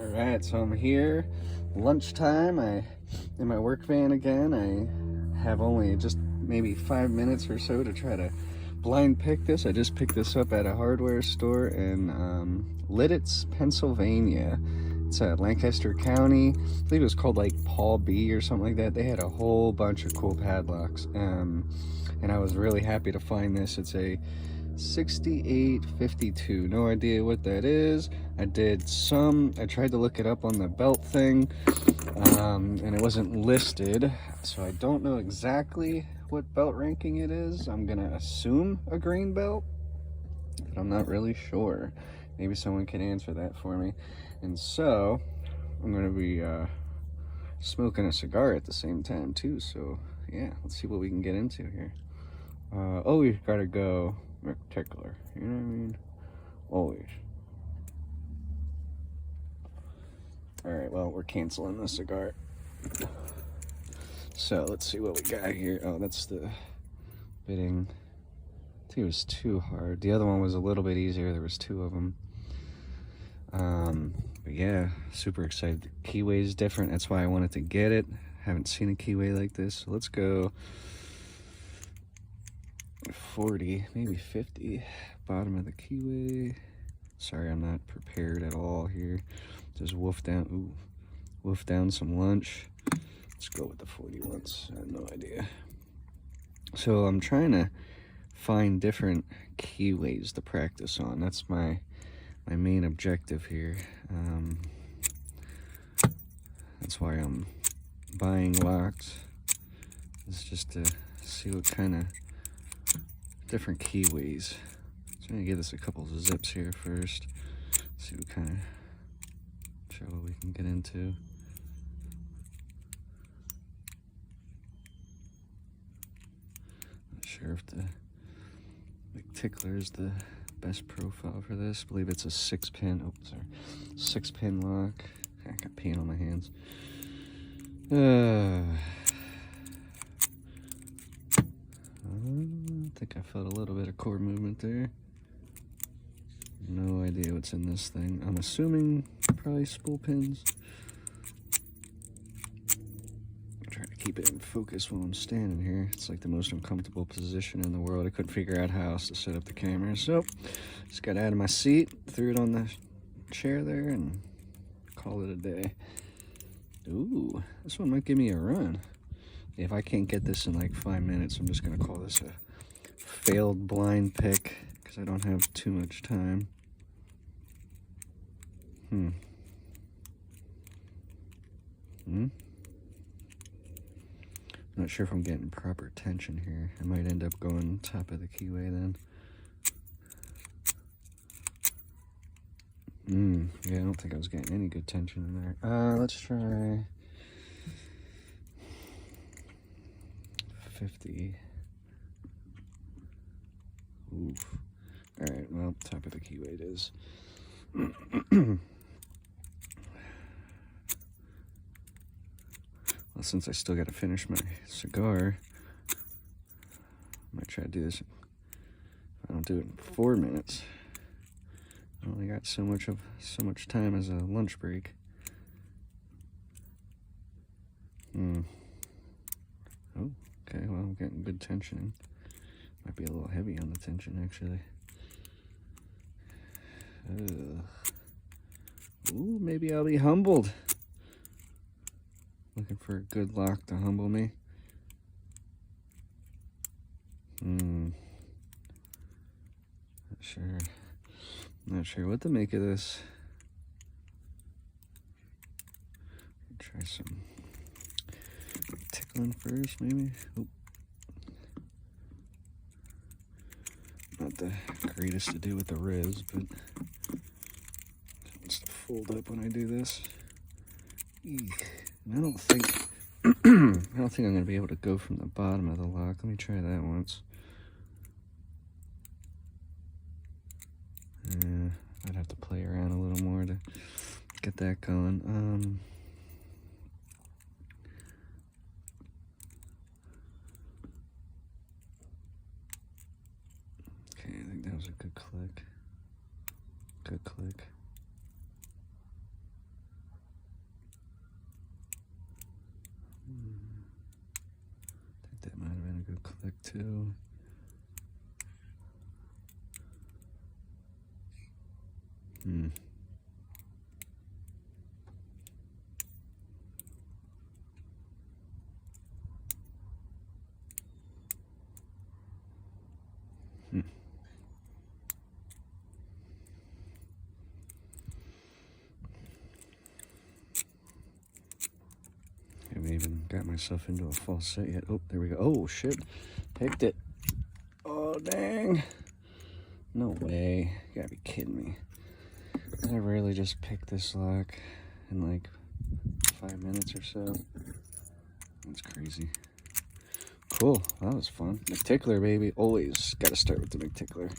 Alright, so I'm here, lunchtime, in my work van again. I have only just maybe 5 minutes or so to try to blind pick this. I just picked this up at a hardware store in Lidditz, Pennsylvania. It's Lancaster County. I believe it was called like Paul B or something like that. They had a whole bunch of cool padlocks, and I was really happy to find this. It's a 6852. No idea what that is. I tried to look it up on the belt thing, and it wasn't listed, so I don't know exactly what belt ranking it is. I'm gonna assume a green belt, but I'm not really sure. Maybe someone can answer that for me. And so I'm gonna be smoking a cigar at the same time too, so yeah, let's see what we can get into here. Always gotta go McTickler, you know what I mean? Always. Alright, well, we're canceling the cigar. So let's see what we got here. Oh, that's the bidding. I think it was too hard. The other one was a little bit easier. There was two of them. But yeah, super excited. The keyway is different. That's why I wanted to get it. Haven't seen a keyway like this. So let's go 40, maybe 50. Bottom of the keyway. Sorry, I'm not prepared at all here. Just wolf down some lunch. Let's go with the 40 once. I have no idea. So I'm trying to find different keyways to practice on. That's my main objective here. That's why I'm buying locks. It's just to see what kind of different keyways. So I'm gonna give this a couple of zips here first. See what kind of trouble we can get into. Not sure if the McTickler is the best profile for this. I believe it's a 6-pin. Oh, sorry, 6-pin lock. I got paint on my hands. I think I felt a little bit of core movement there. No idea what's in this thing. I'm assuming probably spool pins. I'm trying to keep it in focus while I'm standing here. It's like the most uncomfortable position in the world. I couldn't figure out how else to set up the camera, so just got out of my seat, threw it on the chair there, and call it a day. Ooh, this one might give me a run. If I can't get this in like 5 minutes, I'm just gonna call this a failed blind pick because I don't have too much time. Not sure if I'm getting proper tension here. I might end up going top of the keyway then. Yeah, I don't think I was getting any good tension in there. Let's try 50. Oof. Alright, well, top of the keyway it is. Well, since I still got to finish my cigar, I might try to do this. If I don't do it in 4 minutes, I only got so much time as a lunch break. Oh, okay, well, I'm getting good tensioning. Might be a little heavy on the tension, actually. Ooh, maybe I'll be humbled. Looking for a good lock to humble me. Not sure what to make of this. Try some tickling first, maybe. Oop. Not the greatest to do with the Rizz, but it's to fold up when I do this. Eek. And I don't think I'm gonna be able to go from the bottom of the lock. Let me try that once. I'd have to play around a little more to get that going. Okay, I think that was a good click. Good click. 2. I haven't even got myself into a false set yet. Oh, there we go. Oh, shit. Picked it. Oh, dang. No way. You gotta be kidding me. I really just picked this lock in like 5 minutes or so. That's crazy. Cool. That was fun. McTickler, baby. Always gotta start with the McTickler.